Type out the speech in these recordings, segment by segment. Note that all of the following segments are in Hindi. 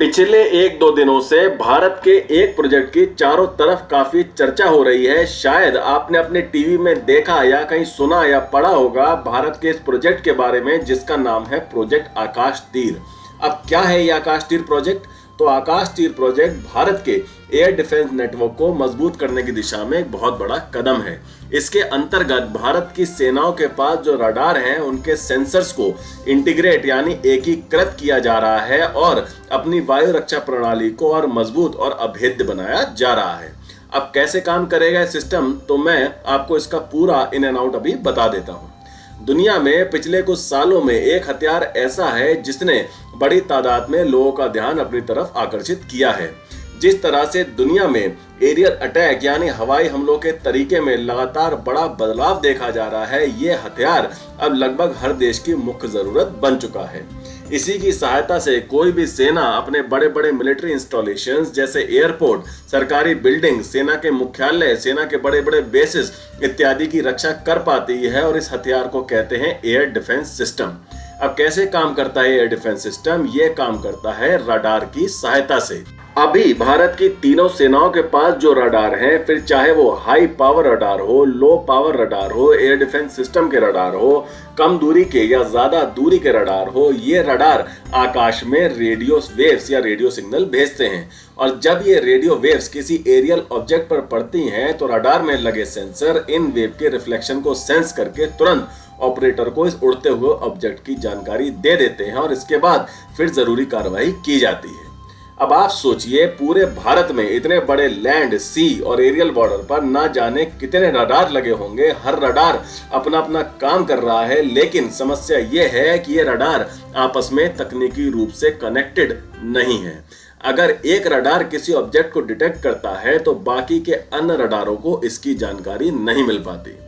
पिछले एक दो दिनों से भारत के एक प्रोजेक्ट की चारों तरफ काफी चर्चा हो रही है। शायद आपने अपने टीवी में देखा या कहीं सुना या पढ़ा होगा भारत के इस प्रोजेक्ट के बारे में, जिसका नाम है प्रोजेक्ट आकाश तीर। अब क्या है ये आकाश तीर प्रोजेक्ट? तो आकाश तीर प्रोजेक्ट भारत के एयर डिफेंस नेटवर्क को मजबूत करने की दिशा में एक बहुत बड़ा कदम है। इसके अंतर्गत भारत की सेनाओं के पास जो रडार हैं उनके सेंसर्स को इंटीग्रेट यानी एकीकृत किया जा रहा है और अपनी वायु रक्षा प्रणाली को और मजबूत और अभेद्य बनाया जा रहा है। अब कैसे काम करेगा सिस्टम, तो मैं आपको इसका पूरा इन एंड आउट अभी बता देता हूँ। दुनिया में पिछले कुछ सालों में एक हथियार ऐसा है जिसने बड़ी तादाद में लोगों का ध्यान अपनी तरफ आकर्षित किया है। जिस तरह से दुनिया में एरियल अटैक यानी हवाई हमलों के तरीके में लगातार बड़ा बदलाव देखा जा रहा है, ये हथियार अब लगभग हर देश की मुख्य जरूरत बन चुका है। इसी की सहायता से कोई भी सेना अपने बड़े बड़े मिलिट्री इंस्टॉलेशंस जैसे एयरपोर्ट, सरकारी बिल्डिंग, सेना के मुख्यालय, सेना के बड़े बड़े बेसिस इत्यादि की रक्षा कर पाती है और इस हथियार को कहते हैं एयर डिफेंस सिस्टम। अब कैसे काम करता है एयर डिफेंस सिस्टम? ये काम करता है रडार की सहायता से। अभी भारत की तीनों सेनाओं के पास जो रडार हैं, फिर चाहे वो हाई पावर रडार हो, लो पावर रडार हो, एयर डिफेंस सिस्टम के रडार हो, कम दूरी के या ज्यादा दूरी के रडार हो, ये रडार आकाश में रेडियो वेव्स या रेडियो सिग्नल भेजते हैं। और जब ये रेडियो वेव्स किसी एरियल ऑब्जेक्ट पर पड़ती हैं तो रडार में लगे सेंसर इन वेव के रिफ्लेक्शन को सेंस करके तुरंत ऑपरेटर को इस उड़ते हुए ऑब्जेक्ट की जानकारी दे देते हैं और इसके बाद फिर जरूरी कार्रवाई की जाती है। अब आप सोचिए, पूरे भारत में इतने बड़े लैंड, सी और एरियल बॉर्डर पर ना जाने कितने रडार लगे होंगे। हर रडार अपना अपना काम कर रहा है, लेकिन समस्या ये है कि ये रडार आपस में तकनीकी रूप से कनेक्टेड नहीं है। अगर एक रडार किसी ऑब्जेक्ट को डिटेक्ट करता है तो बाकी के अन्य रडारों को इसकी जानकारी नहीं मिल पाती।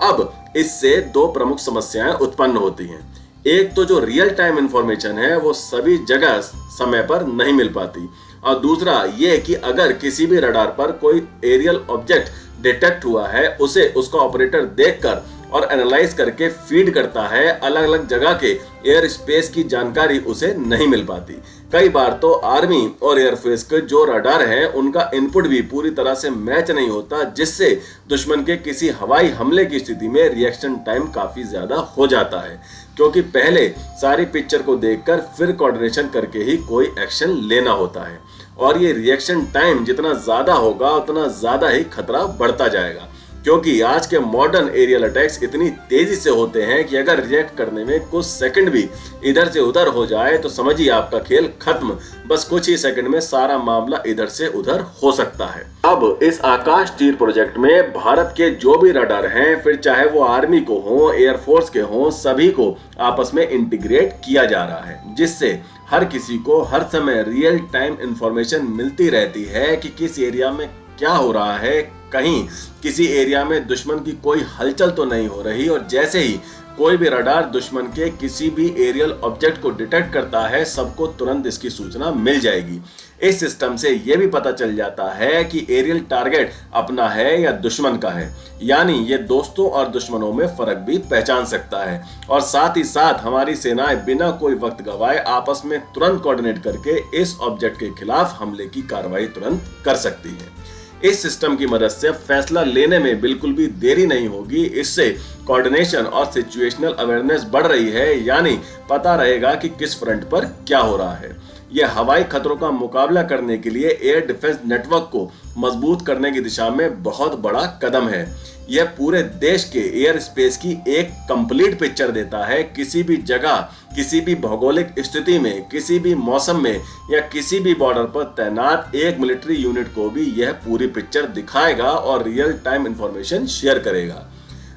अब इससे दो प्रमुख समस्याएं उत्पन्न होती हैं। एक तो जो रियल टाइम इंफॉर्मेशन है वो सभी जगह समय पर नहीं मिल पाती, और दूसरा ये कि अगर किसी भी रडार पर कोई एरियल ऑब्जेक्ट डिटेक्ट हुआ है, उसे उसका ऑपरेटर देखकर और एनालाइज करके फीड करता है, अलग अलग जगह के एयर स्पेस की जानकारी उसे नहीं मिल पाती। कई बार तो आर्मी और एयरफोर्स के जो रडार हैं उनका इनपुट भी पूरी तरह से मैच नहीं होता, जिससे दुश्मन के किसी हवाई हमले की स्थिति में रिएक्शन टाइम काफी ज्यादा हो जाता है, क्योंकि पहले सारी पिक्चर को देखकर फिर कोऑर्डिनेशन करके ही कोई एक्शन लेना होता है। और ये रिएक्शन टाइम जितना ज्यादा होगा उतना ज्यादा ही खतरा बढ़ता जाएगा, क्योंकि आज के मॉडर्न एरियल अटैक्स इतनी तेजी से होते हैं कि अगर रिएक्ट करने में कुछ सेकंड भी इधर से उधर हो जाए तो समझिए आपका खेल खत्म। बस कुछ ही सेकंड में सारा मामला इधर से उधर हो सकता है। अब इस आकाश तीर प्रोजेक्ट में भारत के जो भी रडार हैं, फिर चाहे वो आर्मी को हो, एयरफोर्स के हो, सभी को आपस में इंटीग्रेट किया जा रहा है, जिससे हर किसी को हर समय रियल टाइम इंफॉर्मेशन मिलती रहती है कि किस एरिया में क्या हो रहा है, कहीं किसी एरिया में दुश्मन की कोई हलचल तो नहीं हो रही। और जैसे ही कोई भी रडार दुश्मन के किसी भी एरियल ऑब्जेक्ट को डिटेक्ट करता है, सबको तुरंत इसकी सूचना मिल जाएगी। इस सिस्टम से यह भी पता चल जाता है कि एरियल टारगेट अपना है या दुश्मन का है, यानी ये दोस्तों और दुश्मनों में फर्क भी पहचान सकता है। और साथ ही साथ हमारी सेनाएं बिना कोई वक्त गवाए आपस में तुरंत कोऑर्डिनेट करके इस ऑब्जेक्ट के खिलाफ हमले की कार्रवाई तुरंत कर सकती है। इस सिस्टम की मदद से फैसला लेने में बिल्कुल भी देरी नहीं होगी। इससे कोऑर्डिनेशन और सिचुएशनल अवेयरनेस बढ़ रही है, यानी पता रहेगा कि किस फ्रंट पर क्या हो रहा है। यह हवाई खतरों का मुकाबला करने के लिए एयर डिफेंस नेटवर्क को मजबूत करने की दिशा में बहुत बड़ा कदम है। यह पूरे देश के एयर स्पेस की एक कंप्लीट पिक्चर देता है। किसी भी जगह, किसी भी भौगोलिक स्थिति में, किसी भी मौसम में या किसी भी बॉर्डर पर तैनात एक मिलिट्री यूनिट को भी यह पूरी पिक्चर दिखाएगा और रियल टाइम इंफॉर्मेशन शेयर करेगा।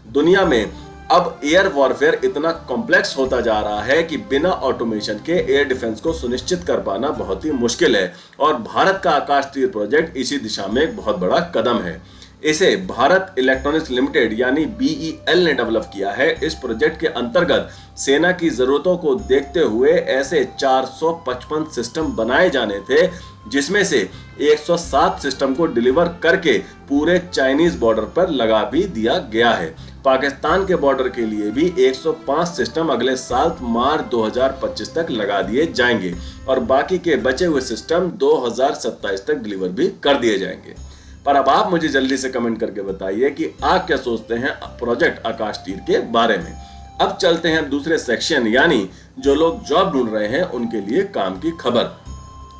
दुनिया में अब एयर वॉरफेयर इतना कॉम्प्लेक्स होता जा रहा है कि बिना ऑटोमेशन के एयर डिफेंस को सुनिश्चित कर पाना बहुत ही मुश्किल है, और भारत का आकाश तीर प्रोजेक्ट इसी दिशा में एक बहुत बड़ा कदम है। इसे भारत इलेक्ट्रॉनिक्स लिमिटेड यानी BEL ने डेवलप किया है। इस प्रोजेक्ट के अंतर्गत सेना की जरूरतों को देखते हुए ऐसे 455 सिस्टम बनाए जाने थे, जिसमें से 107 सिस्टम को डिलीवर करके पूरे चाइनीज बॉर्डर पर लगा भी दिया गया है। पाकिस्तान के बॉर्डर के लिए भी 105 सिस्टम अगले साल मार्च 2025 तक लगा दिए जाएंगे और बाकी के बचे हुए सिस्टम 2027 तक डिलीवर भी कर दिए जाएंगे। पर अब आप मुझे जल्दी से कमेंट करके बताइए कि आप क्या सोचते हैं प्रोजेक्ट आकाश तीर के बारे में। अब चलते हैं दूसरे सेक्शन, यानी जो लोग जॉब ढूंढ रहे हैं उनके लिए काम की खबर।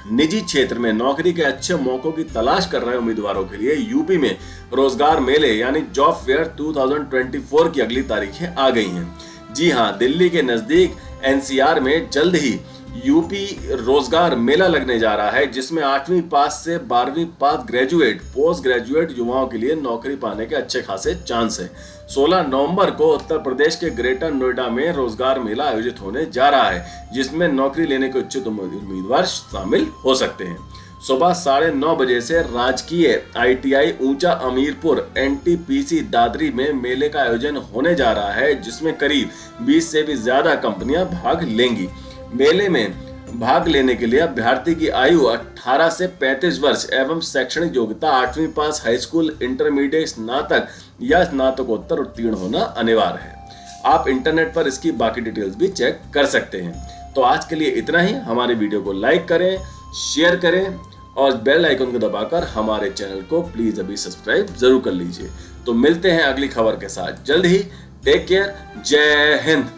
निजी क्षेत्र में नौकरी के अच्छे मौकों की तलाश कर रहे उम्मीदवारों के लिए यूपी में रोजगार मेले यानी जॉब फेयर 2024 की अगली तारीखें आ गई हैं। जी हां, दिल्ली के नजदीक एनसीआर में जल्द ही यूपी रोजगार मेला लगने जा रहा है, जिसमें 8वीं पास से 12वीं पास ग्रेजुएट, पोस्ट ग्रेजुएट युवाओं के लिए नौकरी पाने के अच्छे खासे चांस हैं। 16 नवंबर को उत्तर प्रदेश के ग्रेटर नोएडा में रोजगार मेला आयोजित होने जा रहा है, जिसमें नौकरी लेने के इच्छुक उम्मीदवार शामिल हो सकते हैं। सुबह 9:30 बजे से राजकीय ITI ऊंचा अमीरपुर NTPC दादरी में मेले का आयोजन होने जा रहा है, जिसमें करीब 20 से भी ज्यादा कंपनियां भाग लेंगी। मेले में भाग लेने के लिए अभ्यर्थी की आयु 18 से 35 वर्ष एवं शैक्षणिक योग्यता 8वीं पास, हाई स्कूल, इंटरमीडिएट, स्नातक या स्नातकोत्तर उत्तीर्ण होना अनिवार्य है। आप इंटरनेट पर इसकी बाकी डिटेल्स भी चेक कर सकते हैं। तो आज के लिए इतना ही। हमारे वीडियो को लाइक करें, शेयर करें और बेल आइकन को दबाकर हमारे चैनल को प्लीज अभी सब्सक्राइब जरूर कर लीजिए। तो मिलते हैं अगली खबर के साथ जल्द ही। टेक केयर, जय हिंद।